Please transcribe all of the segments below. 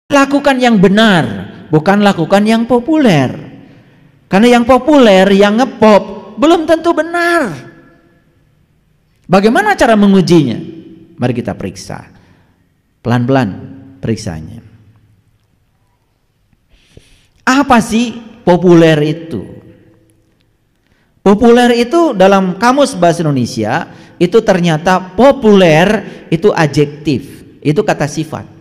Lakukan yang benar, bukan lakukan yang populer. Karena yang populer, yang ngepop, belum tentu benar. Bagaimana cara mengujinya? Mari kita periksa. Pelan-pelan periksanya. Apa sih populer itu? Populer itu dalam Kamus Bahasa Indonesia itu ternyata populer itu adjektif, itu kata sifat.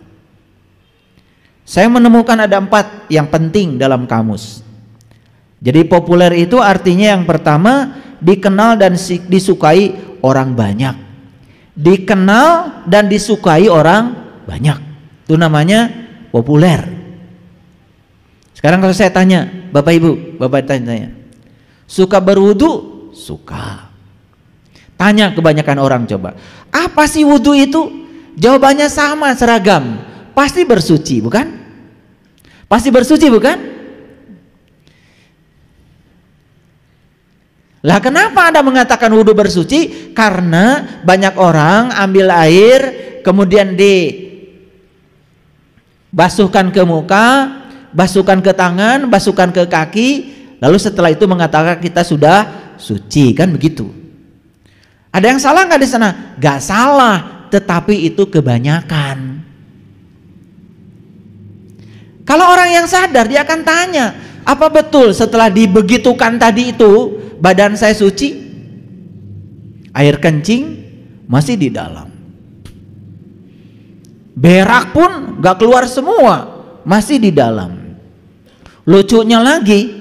Saya menemukan ada 4 yang penting dalam kamus. Jadi populer itu artinya yang pertama dikenal dan disukai orang banyak. Dikenal dan disukai orang banyak. Itu namanya populer. Sekarang kalau saya tanya, Bapak Ibu, Bapak tanya, suka berwudu? Suka. Tanya kebanyakan orang coba, apa sih wudu itu? Jawabannya sama, seragam. Pasti bersuci, bukan? Pasti bersuci, bukan? Lah kenapa Anda mengatakan wudu bersuci? Karena banyak orang ambil air, kemudian dibasuhkan ke muka, basuhkan ke tangan, basuhkan ke kaki, lalu setelah itu mengatakan kita sudah suci, kan begitu? Ada yang salah nggak di sana? Nggak salah, tetapi itu kebanyakan. Kalau orang yang sadar, dia akan tanya, apa betul setelah dibegitukan tadi itu badan saya suci? Air kencing masih di dalam, berak pun nggak keluar semua, masih di dalam. Lucunya lagi,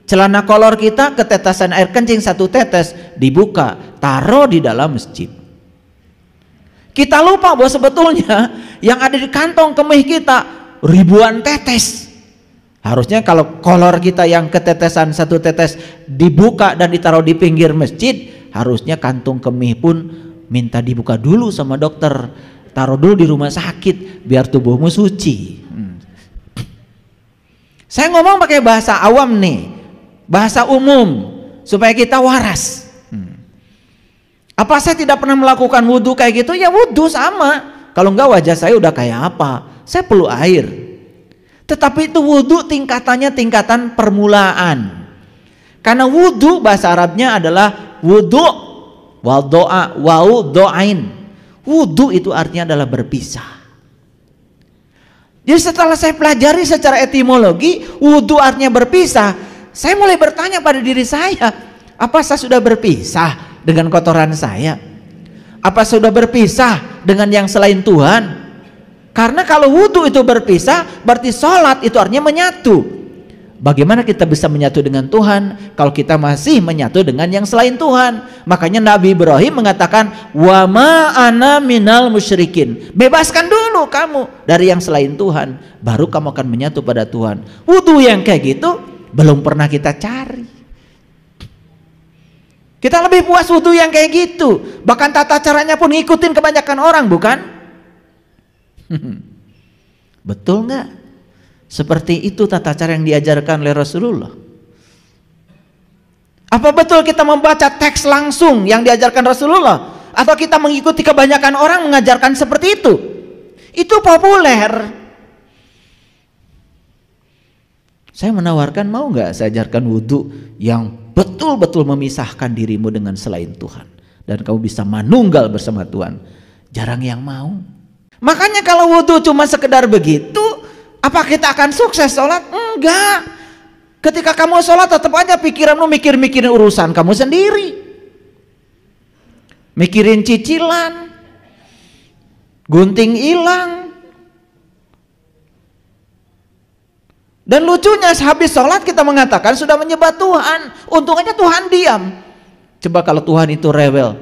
celana kolor kita ketetesan air kencing 1 tetes, dibuka, taruh di dalam masjid. Kita lupa bahwa sebetulnya yang ada di kantong kemih kita ribuan tetes. Harusnya kalau kolor kita yang ketetesan 1 tetes dibuka dan ditaruh di pinggir masjid, harusnya kantung kemih pun minta dibuka dulu sama dokter, taruh dulu di rumah sakit biar tubuhmu suci. Saya ngomong pakai bahasa awam nih, bahasa umum supaya kita waras. Apa saya tidak pernah melakukan wudhu kayak gitu? Ya wudhu sama. Kalau enggak wajah saya udah kayak apa? Saya perlu air. Tetapi itu wudhu tingkatannya tingkatan permulaan. Karena wudhu bahasa Arabnya adalah wudhu wal doa wau doain. Wudhu itu artinya adalah berpisah. Jadi setelah saya pelajari secara etimologi, wudhu artinya berpisah, saya mulai bertanya pada diri saya, apa saya sudah berpisah dengan kotoran saya? Apa sudah berpisah dengan yang selain Tuhan? Karena kalau wudhu itu berpisah, berarti sholat itu artinya menyatu. Bagaimana kita bisa menyatu dengan Tuhan kalau kita masih menyatu dengan yang selain Tuhan? Makanya Nabi Ibrahim mengatakan, wa ma ana minal musyrikin. Bebaskan dulu kamu dari yang selain Tuhan, baru kamu akan menyatu pada Tuhan. Wudhu yang kayak gitu belum pernah kita cari. Kita lebih puas wudhu yang kayak gitu. Bahkan tata caranya pun ngikutin kebanyakan orang, bukan? Betul nggak? Seperti itu tata cara yang diajarkan oleh Rasulullah. Apa betul kita membaca teks langsung yang diajarkan Rasulullah? Atau kita mengikuti kebanyakan orang mengajarkan seperti itu? Itu populer. Saya menawarkan, mau nggak saya ajarkan wudhu yang betul-betul memisahkan dirimu dengan selain Tuhan, dan kamu bisa manunggal bersama Tuhan. Jarang yang mau. Makanya kalau wudhu cuma sekedar begitu, apa kita akan sukses sholat? Enggak. Ketika kamu sholat tetap aja pikiranmu mikirin urusan kamu sendiri, mikirin cicilan, gunting hilang. Dan lucunya habis sholat kita mengatakan sudah menyembah Tuhan, untung aja Tuhan diam. Coba kalau Tuhan itu rewel,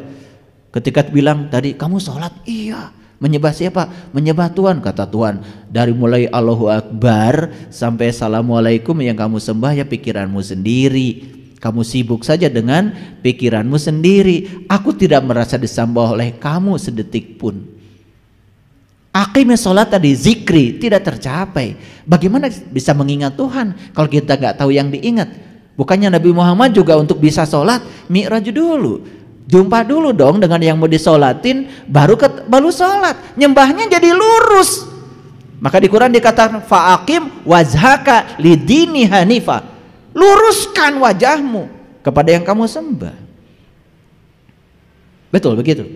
ketika bilang tadi kamu sholat, iya. Menyembah siapa? Menyembah Tuhan. Kata Tuhan, dari mulai Allahu Akbar sampai Assalamualaikum yang kamu sembah ya pikiranmu sendiri. Kamu sibuk saja dengan pikiranmu sendiri. Aku tidak merasa disembah oleh kamu sedetik pun. Aqimeh sholat tadi, zikri tidak tercapai. Bagaimana bisa mengingat Tuhan kalau kita nggak tahu yang diingat? Bukannya Nabi Muhammad juga untuk bisa sholat mi'raj dulu, jumpa dulu dong dengan yang mau disolatin, baru sholat. Nyembahnya jadi lurus. Maka di Quran dikatakan fa'aqim wajhaka lidini hanifa, luruskan wajahmu kepada yang kamu sembah. Betul begitu?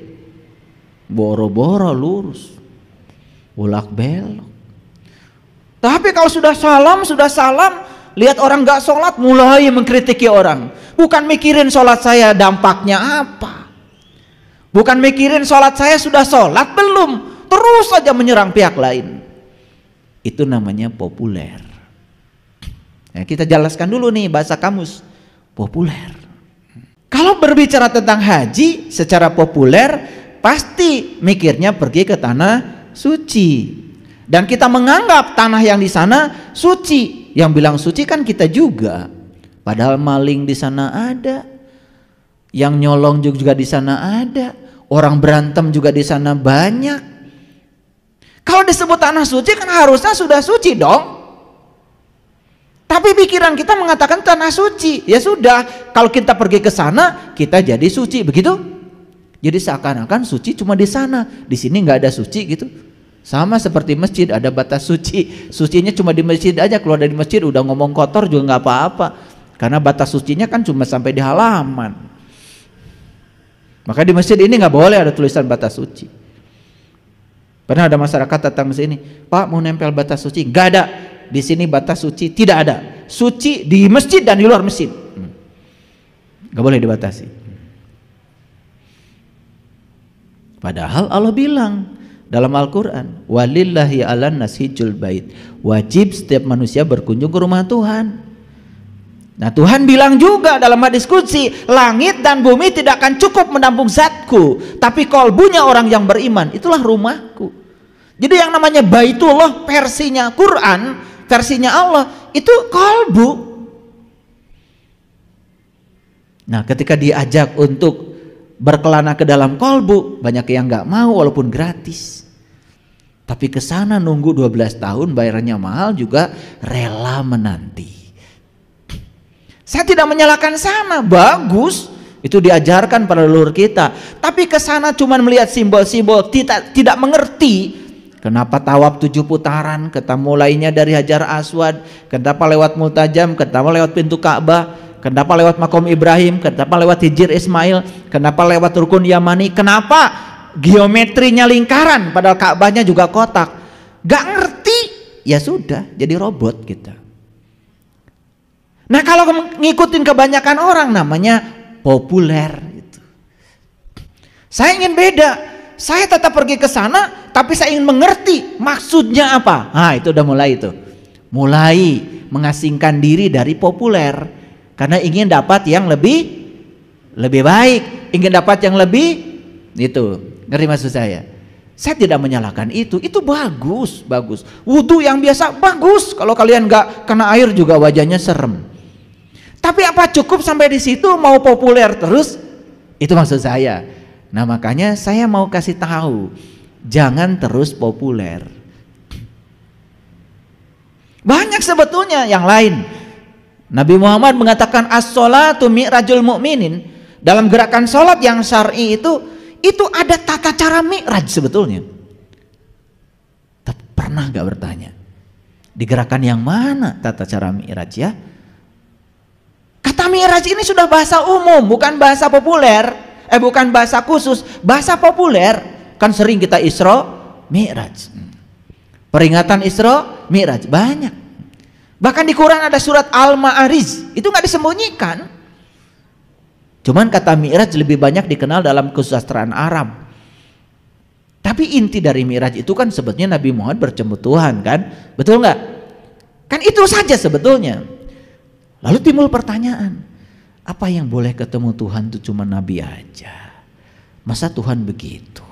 Boro-boro lurus, bolak belok. Tapi kalau sudah salam, lihat orang gak sholat mulai mengkritiki orang. Bukan mikirin sholat saya dampaknya apa, bukan mikirin sholat saya sudah sholat belum, terus saja menyerang pihak lain. Itu namanya populer. Nah, kita jelaskan dulu nih bahasa kamus populer. Kalau berbicara tentang haji secara populer, pasti mikirnya pergi ke tanah suci. Dan kita menganggap tanah yang di sana suci. Yang bilang suci kan kita juga. Padahal maling di sana ada, yang nyolong juga di sana ada, orang berantem juga di sana banyak. Kalau disebut tanah suci kan harusnya sudah suci dong. Tapi pikiran kita mengatakan tanah suci. Ya sudah, kalau kita pergi ke sana kita jadi suci, begitu? Jadi seakan-akan suci cuma di sana, di sini nggak ada suci gitu. Sama seperti masjid, ada batas suci. Sucinya cuma di masjid aja, keluar dari masjid udah ngomong kotor juga nggak apa-apa. Karena batas sucinya kan cuma sampai di halaman. Maka di masjid ini nggak boleh ada tulisan batas suci. Pernah ada masyarakat datang ke sini, Pak mau nempel batas suci? Nggak ada. Di sini batas suci tidak ada. Suci di masjid dan di luar masjid. Nggak boleh dibatasi. Padahal Allah bilang dalam Al-Quran, walillahi 'alan nasi hijjul bait, wajib setiap manusia berkunjung ke rumah Tuhan. Nah Tuhan bilang juga dalam hadis qudsi, langit dan bumi tidak akan cukup menampung zatku, tapi kolbunya orang yang beriman itulah rumahku. Jadi yang namanya Baitullah versinya Quran, versinya Allah itu kolbu. Nah ketika diajak untuk berkelana ke dalam kolbu, banyak yang nggak mau walaupun gratis. Tapi ke sana nunggu 12 tahun bayarnya mahal juga rela menanti. Saya tidak menyalahkan sana, bagus, itu diajarkan pada leluhur kita. Tapi ke sana cuma melihat simbol-simbol, tidak mengerti kenapa tawaf 7 putaran, kenapa mulainya dari Hajar Aswad, kenapa lewat Multajam, kenapa lewat pintu Ka'bah, kenapa lewat Makom Ibrahim, kenapa lewat Hijir Ismail, kenapa lewat Rukun Yamani, kenapa geometrinya lingkaran padahal Ka'bahnya juga kotak. Gak ngerti, ya sudah jadi robot kita. Nah kalau ngikutin kebanyakan orang namanya populer gitu. Saya ingin beda, saya tetap pergi ke sana tapi saya ingin mengerti maksudnya apa. Nah itu udah mulai itu, mulai mengasingkan diri dari populer karena ingin dapat yang lebih baik, ingin dapat yang lebih itu. Ngerti maksud saya? Saya tidak menyalahkan itu bagus. Wudhu yang biasa bagus, kalau kalian nggak kena air juga wajahnya serem. Tapi apa cukup sampai di situ, mau populer terus? Itu maksud saya. Nah makanya saya mau kasih tahu, jangan terus populer. Banyak sebetulnya yang lain. Nabi Muhammad mengatakan as-sholatu mi'rajul mu'minin. Dalam gerakan sholat yang syar'i itu ada tata cara mi'raj sebetulnya. Tapi pernah gak bertanya, di gerakan yang mana tata cara mi'raj ya? Kata mi'raj ini sudah bahasa umum, bukan bahasa populer, bukan bahasa khusus, bahasa populer. Kan sering kita Isra Mi'raj, peringatan Isra Mi'raj banyak. Bahkan di Quran ada surat Al-Ma'arij, itu nggak disembunyikan. Cuman kata Mi'raj lebih banyak dikenal dalam kesusastraan Arab. Tapi inti dari Mi'raj itu kan sebetulnya Nabi Muhammad bertemu Tuhan kan, betul nggak? Kan itu saja sebetulnya. Lalu timbul pertanyaan, apa yang boleh ketemu Tuhan itu cuma Nabi aja? Masa Tuhan begitu?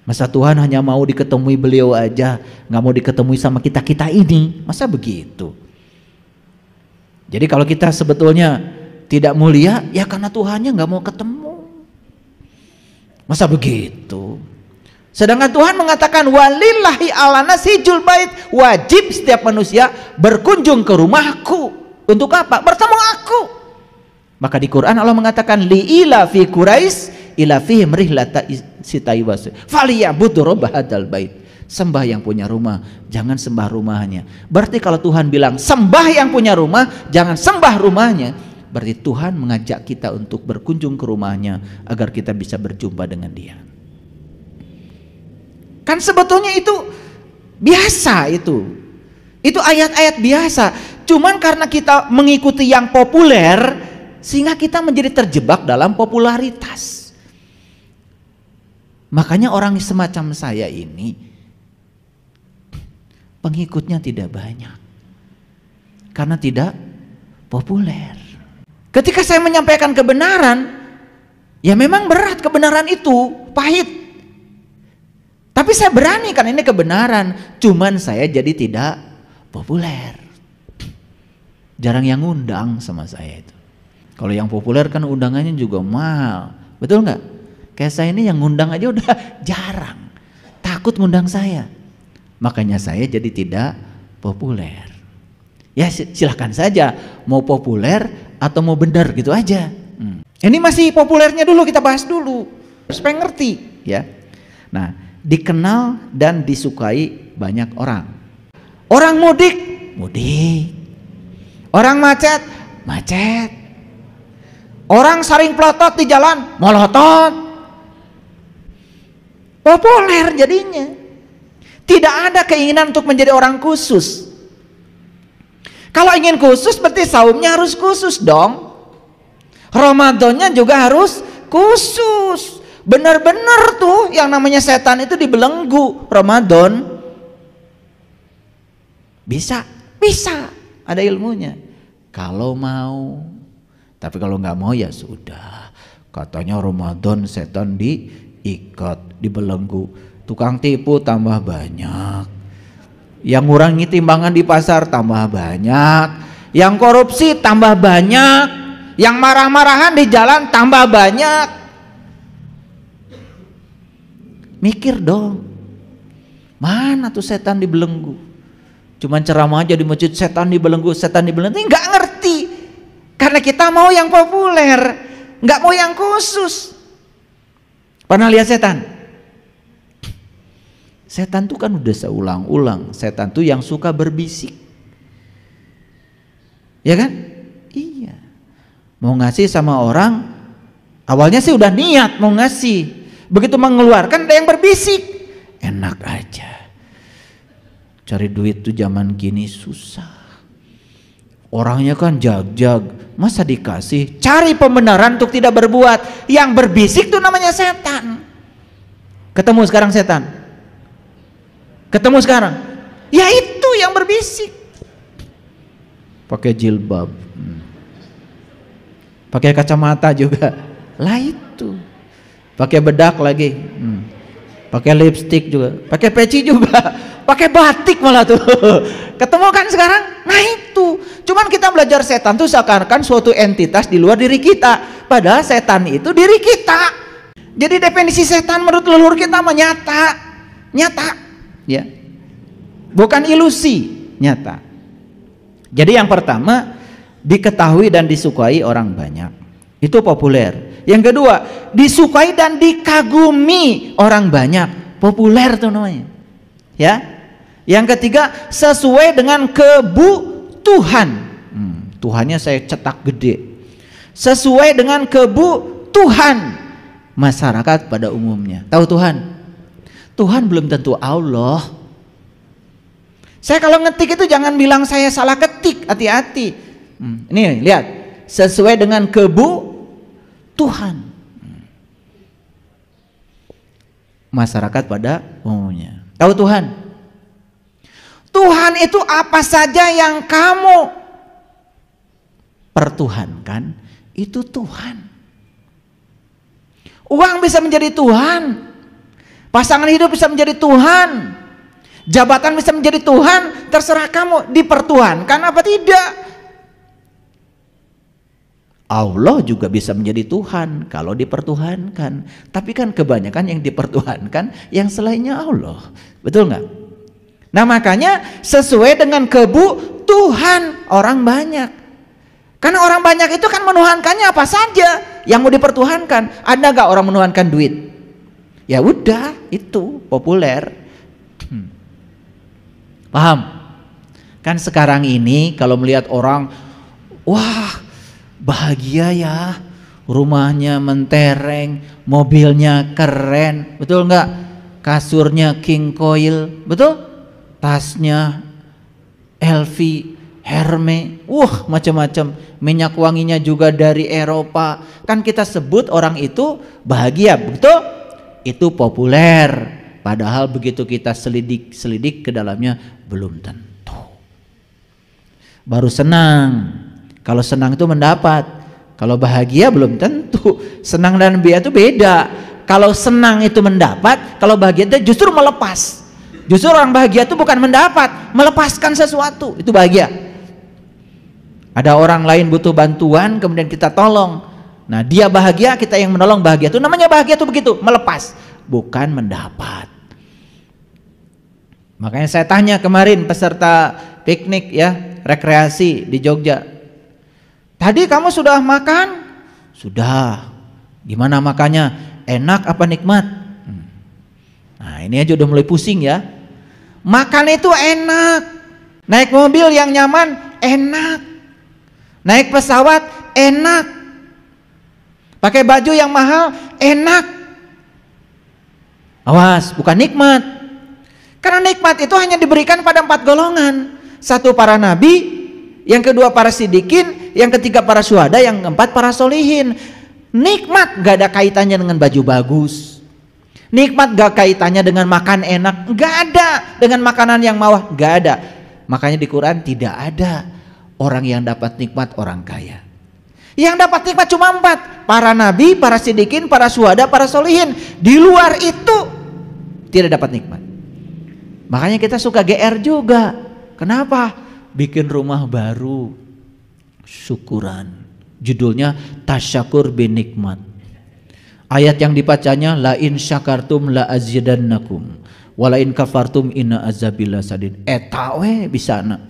Masa Tuhan hanya mau diketemui beliau aja, nggak mau diketemui sama kita ini? Masa begitu? Jadi kalau kita sebetulnya tidak mulia, ya karena Tuhannya nggak mau ketemu. Masa begitu? Sedangkan Tuhan mengatakan walillahi 'alan nasi hijjul bait, wajib setiap manusia berkunjung ke rumahku. Untuk apa? Bertemu aku. Maka di Quran Allah mengatakan li ila fi Quraisy ila fihim rihlata sita'i was falyabudu rabb hadzal bait. Sembah yang punya rumah, jangan sembah rumahnya. Berarti kalau Tuhan bilang sembah yang punya rumah, jangan sembah rumahnya, berarti Tuhan mengajak kita untuk berkunjung ke rumahnya agar kita bisa berjumpa dengan Dia. Kan sebetulnya itu biasa itu. Itu ayat-ayat biasa. Cuman karena kita mengikuti yang populer, sehingga kita menjadi terjebak dalam popularitas. Makanya orang semacam saya ini pengikutnya tidak banyak. Karena tidak populer. Ketika saya menyampaikan kebenaran, ya memang berat kebenaran itu, pahit. Tapi saya berani kan ini kebenaran. Cuman saya jadi tidak populer. Jarang yang ngundang sama saya itu. Kalau yang populer kan undangannya juga mahal, betul nggak? Kayak saya ini yang ngundang aja udah jarang, takut ngundang saya. Makanya saya jadi tidak populer. Ya silahkan saja, mau populer atau mau benar gitu aja. Ini masih populernya dulu, kita bahas dulu supaya ngerti ya. Nah, dikenal dan disukai banyak orang. Orang mudik, orang macet, orang saling pelotot di jalan, melotot. Populer jadinya. Tidak ada keinginan untuk menjadi orang khusus. Kalau ingin khusus berarti saumnya harus khusus dong. Ramadannya juga harus khusus. Benar-benar tuh yang namanya setan itu dibelenggu Ramadan. Bisa ada ilmunya kalau mau. Tapi kalau nggak mau ya sudah. Katanya Ramadan setan diikat, dibelenggu. Tukang tipu tambah banyak. Yang ngurangi timbangan di pasar tambah banyak. Yang korupsi tambah banyak. Yang marah-marahan di jalan tambah banyak. Mikir dong. Mana tuh setan dibelenggu? Cuman ceramah aja di masjid, setan dibelenggu. Nggak ngerti. Karena kita mau yang populer, nggak mau yang khusus. Pernah lihat setan? Setan tuh kan udah seulang-ulang. Setan tuh yang suka berbisik. Ya kan? Iya. Mau ngasih sama orang, awalnya sih udah niat mau ngasih. Begitu mengeluarkan ada yang berbisik. Enak aja. Cari duit tuh zaman gini susah. Orangnya kan jag-jag, masa dikasih? Cari pembenaran untuk tidak berbuat. Yang berbisik tuh namanya setan. Ketemu sekarang setan? Ketemu sekarang? Ya itu yang berbisik. Pakai jilbab, pakai kacamata juga. Lah itu. Pakai bedak lagi, pakai lipstick juga, pakai peci juga, pakai batik malah tuh. Ketemu kan sekarang? Nah itu. Cuman kita belajar setan tuh seakan-akan suatu entitas di luar diri kita. Padahal setan itu diri kita. Jadi definisi setan menurut leluhur kita nyata, ya, bukan ilusi, nyata. Jadi yang pertama, diketahui dan disukai orang banyak. Itu populer. Yang kedua, disukai dan dikagumi orang banyak. Populer tuh namanya. Ya. Yang ketiga, sesuai dengan kebutuhan. Tuhannya saya cetak gede. Sesuai dengan kebutuhan masyarakat pada umumnya. Tahu Tuhan? Tuhan belum tentu Allah. Saya kalau ngetik itu jangan bilang saya salah ketik, hati-hati. Ini lihat, sesuai dengan kebutuhan masyarakat pada umumnya. Tahu Tuhan? Tuhan itu apa saja yang kamu pertuhankan, itu Tuhan. Uang bisa menjadi Tuhan, pasangan hidup bisa menjadi Tuhan, jabatan bisa menjadi Tuhan, terserah kamu dipertuhankan apa tidak. Allah juga bisa menjadi Tuhan kalau dipertuhankan. Tapi kan kebanyakan yang dipertuhankan yang selainnya Allah. Betul nggak? Nah makanya sesuai dengan kebutuhan orang banyak. Karena orang banyak itu kan menuhankannya apa saja yang mau dipertuhankan. Ada nggak orang menuhankan duit? Ya udah, itu populer. Paham? Kan sekarang ini kalau melihat orang, wah bahagia ya, rumahnya mentereng, mobilnya keren, betul nggak? Kasurnya king coil, betul? Tasnya LV, Hermes, macam-macam, minyak wanginya juga dari Eropa. Kan kita sebut orang itu bahagia, betul? Itu populer. Padahal begitu kita selidik ke dalamnya belum tentu. Baru senang. Kalau senang itu mendapat. Kalau bahagia belum tentu. Senang dan bahagia itu beda. Kalau senang itu mendapat, kalau bahagia itu justru melepas. Justru orang bahagia itu bukan mendapat, melepaskan sesuatu. Itu bahagia. Ada orang lain butuh bantuan, kemudian kita tolong. Nah, dia bahagia, kita yang menolong, bahagia. Itu namanya bahagia itu begitu, melepas, bukan mendapat. Makanya saya tanya kemarin peserta piknik ya, rekreasi di Jogja. Tadi kamu sudah makan? Sudah. Gimana makannya? Enak apa nikmat? Nah, ini aja udah mulai pusing ya. Makan itu enak. Naik mobil yang nyaman enak. Naik pesawat enak. Pakai baju yang mahal enak. Awas, bukan nikmat. Karena nikmat itu hanya diberikan pada 4 golongan. 1 para nabi, yang kedua para sidikin, yang ketiga para syuhada, yang keempat para solihin. Nikmat gak ada kaitannya dengan baju bagus. Nikmat gak kaitannya dengan makan enak, gak ada. Dengan makanan yang mewah, gak ada. Makanya di Quran tidak ada orang yang dapat nikmat orang kaya. Yang dapat nikmat cuma 4, para nabi, para sidikin, para syuhada, para solihin. Di luar itu tidak dapat nikmat. Makanya kita suka GR juga. Kenapa? Bikin rumah baru, syukuran. Judulnya tasyakur bin nikmat. Ayat yang dibacanya la in syakartum la azidannakum wa la in kafartum inna azabil lasadid. Eta we bisana.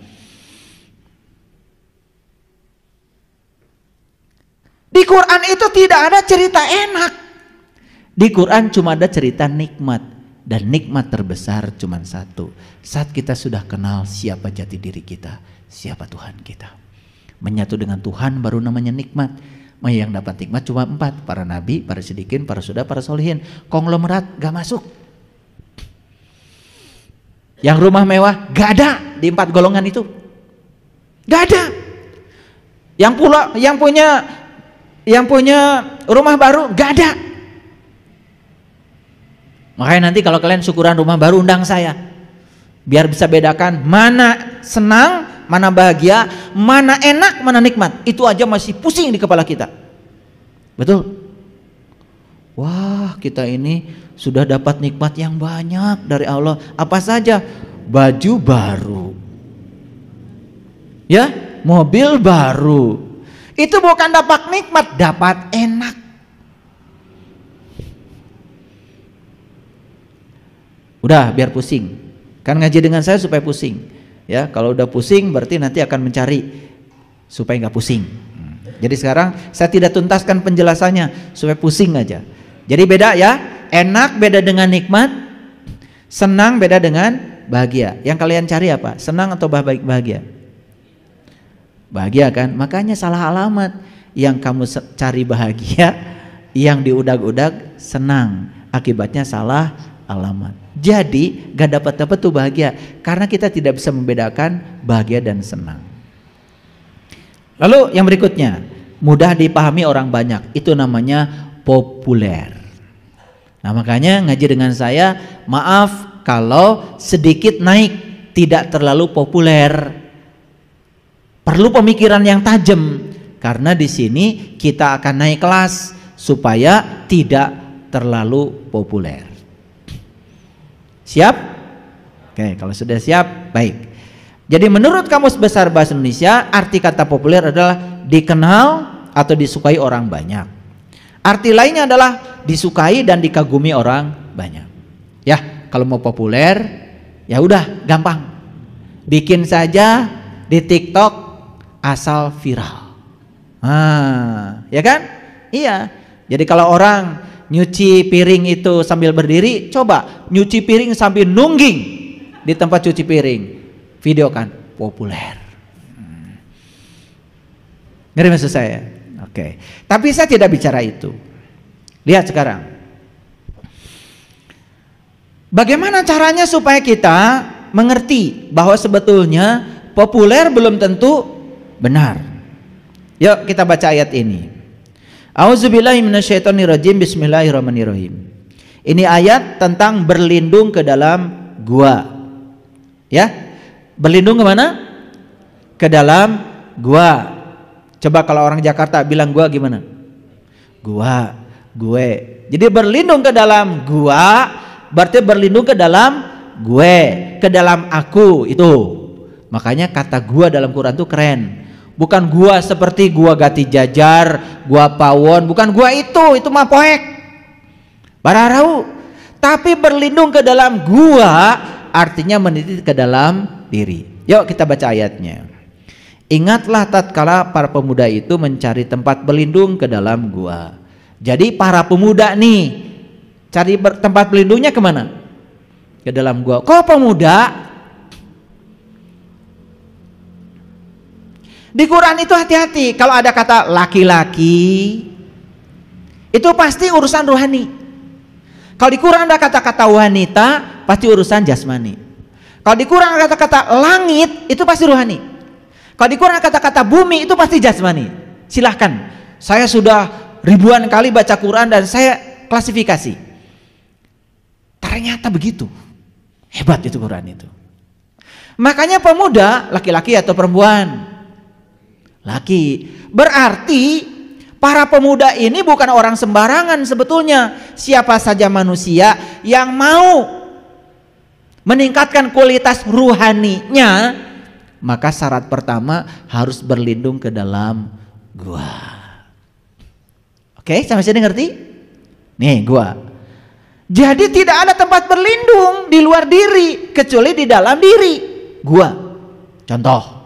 Di Quran itu tidak ada cerita enak. Di Quran cuma ada cerita nikmat. Dan nikmat terbesar cuma 1. Saat kita sudah kenal siapa jati diri kita, siapa Tuhan kita. Menyatu dengan Tuhan baru namanya nikmat. Yang dapat nikmat cuma 4, para nabi, para sidikin, para syuhada, para solihin. Konglomerat gak masuk. Yang rumah mewah gak ada di 4 golongan itu. Gak ada. Yang punya rumah baru gak ada. Makanya nanti kalau kalian syukuran rumah baru undang saya. Biar bisa bedakan mana senang, mana bahagia, mana enak, mana nikmat. Itu aja masih pusing di kepala kita. Betul? Wah, kita ini sudah dapat nikmat yang banyak dari Allah. Apa saja? Baju baru. Ya, mobil baru. Itu bukan dapat nikmat, dapat enak. Udah biar pusing. Kan ngaji dengan saya supaya pusing. Ya, kalau udah pusing berarti nanti akan mencari supaya nggak pusing. Jadi sekarang saya tidak tuntaskan penjelasannya supaya pusing aja. Jadi beda ya, enak beda dengan nikmat, senang beda dengan bahagia. Yang kalian cari apa? Senang atau bahagia? Bahagia kan? Makanya salah alamat. Yang kamu cari bahagia, yang diudag-udag senang. Akibatnya salah alamat. Jadi gak dapat tuh bahagia karena kita tidak bisa membedakan bahagia dan senang. Lalu yang berikutnya, mudah dipahami orang banyak, itu namanya populer. Nah makanya ngaji dengan saya, maaf kalau sedikit naik, tidak terlalu populer. Perlu pemikiran yang tajam karena di sini kita akan naik kelas supaya tidak terlalu populer. Siap? Oke, kalau sudah siap, baik. Jadi menurut Kamus Besar Bahasa Indonesia, arti kata populer adalah dikenal atau disukai orang banyak. Arti lainnya adalah disukai dan dikagumi orang banyak. Ya, kalau mau populer, ya udah gampang. Bikin saja di TikTok asal viral. Ya kan? Iya. Jadi kalau orang nyuci piring itu sambil berdiri, coba nyuci piring sambil nungging di tempat cuci piring. Video kan populer. Ngerti maksud saya? Oke. Tapi saya tidak bicara itu. Lihat sekarang. Bagaimana caranya supaya kita mengerti bahwa sebetulnya populer belum tentu benar. Yuk kita baca ayat ini. A'udzubillahi minasyaitonirrajim. Bismillahirrahmanirrahim. Ini ayat tentang berlindung ke dalam gua. Ya. Berlindung kemana? Ke dalam gua. Coba kalau orang Jakarta bilang gua gimana? Gua, gue. Jadi berlindung ke dalam gua berarti berlindung ke dalam gue, ke dalam aku itu. Makanya kata gua dalam Quran itu keren. Bukan gua seperti gua Gati Jajar, gua Pawon, bukan gua itu mah poek. Bararau. Tapi berlindung ke dalam gua artinya meniti ke dalam diri. Yuk kita baca ayatnya. Ingatlah tatkala para pemuda itu mencari tempat berlindung ke dalam gua. Jadi para pemuda nih cari tempat berlindungnya kemana? Ke dalam gua. Kok pemuda? Di Quran itu hati-hati. Kalau ada kata laki-laki, itu pasti urusan rohani. Kalau di Quran ada kata-kata wanita, pasti urusan jasmani. Kalau di Quran ada kata-kata langit, itu pasti rohani. Kalau di Quran kata-kata bumi itu pasti jasmani. Silahkan. Saya sudah ribuan kali baca Quran dan saya klasifikasi. Ternyata begitu. Hebat itu Quran itu. Makanya pemuda, laki-laki atau perempuan? Laki. Berarti para pemuda ini bukan orang sembarangan sebetulnya. Siapa saja manusia yang mau meningkatkan kualitas ruhaninya, maka syarat pertama harus berlindung ke dalam gua. Oke, sampai sini ngerti? Nih gua. Jadi tidak ada tempat berlindung di luar diri kecuali di dalam diri. Gua. Contoh.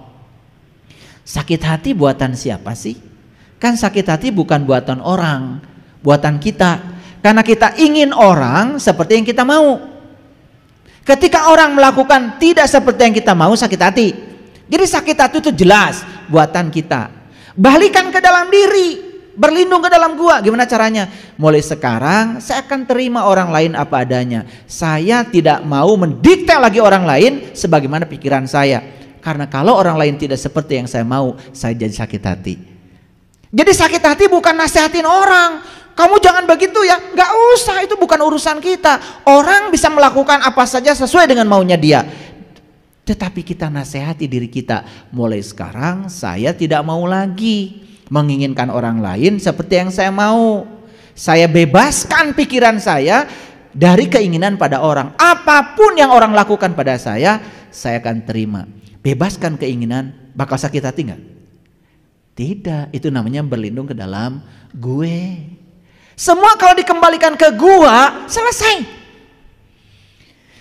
Sakit hati buatan siapa sih? Kan sakit hati bukan buatan orang, buatan kita. Karena kita ingin orang seperti yang kita mau. Ketika orang melakukan tidak seperti yang kita mau, sakit hati. Jadi sakit hati itu jelas buatan kita. Balikan ke dalam diri, berlindung ke dalam gua. Gimana caranya? Mulai sekarang saya akan terima orang lain apa adanya. Saya tidak mau mendikte lagi orang lain sebagaimana pikiran saya. Karena kalau orang lain tidak seperti yang saya mau, saya jadi sakit hati. Jadi sakit hati bukan nasihatin orang. Kamu jangan begitu ya. Gak usah, itu bukan urusan kita. Orang bisa melakukan apa saja sesuai dengan maunya dia. Tetapi kita nasihati diri kita, mulai sekarang saya tidak mau lagi menginginkan orang lain seperti yang saya mau. Saya bebaskan pikiran saya dari keinginan pada orang. Apapun yang orang lakukan pada saya akan terima. Bebaskan keinginan, bakal sakit hati nggak? Tidak, itu namanya berlindung ke dalam gue. Semua kalau dikembalikan ke gua, selesai.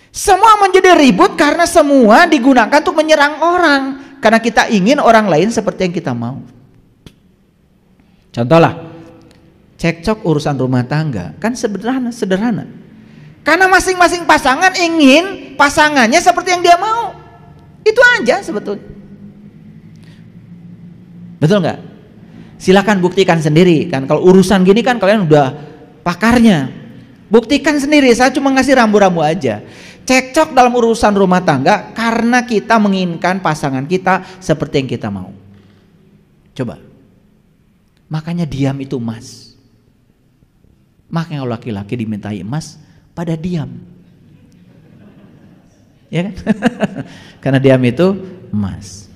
Semua menjadi ribut karena semua digunakan untuk menyerang orang. Karena kita ingin orang lain seperti yang kita mau. Contohlah, cekcok urusan rumah tangga, kan sederhana. Karena masing-masing pasangan ingin pasangannya seperti yang dia mau. Itu aja sebetulnya. Betul nggak? Silakan buktikan sendiri kan. Kalau urusan gini kan kalian udah pakarnya. Buktikan sendiri, saya cuma ngasih rambu-rambu aja. Cekcok dalam urusan rumah tangga karena kita menginginkan pasangan kita seperti yang kita mau. Coba. Makanya diam itu emas. Makanya laki-laki dimintai emas pada diam. Ya kan? Karena diam itu emas.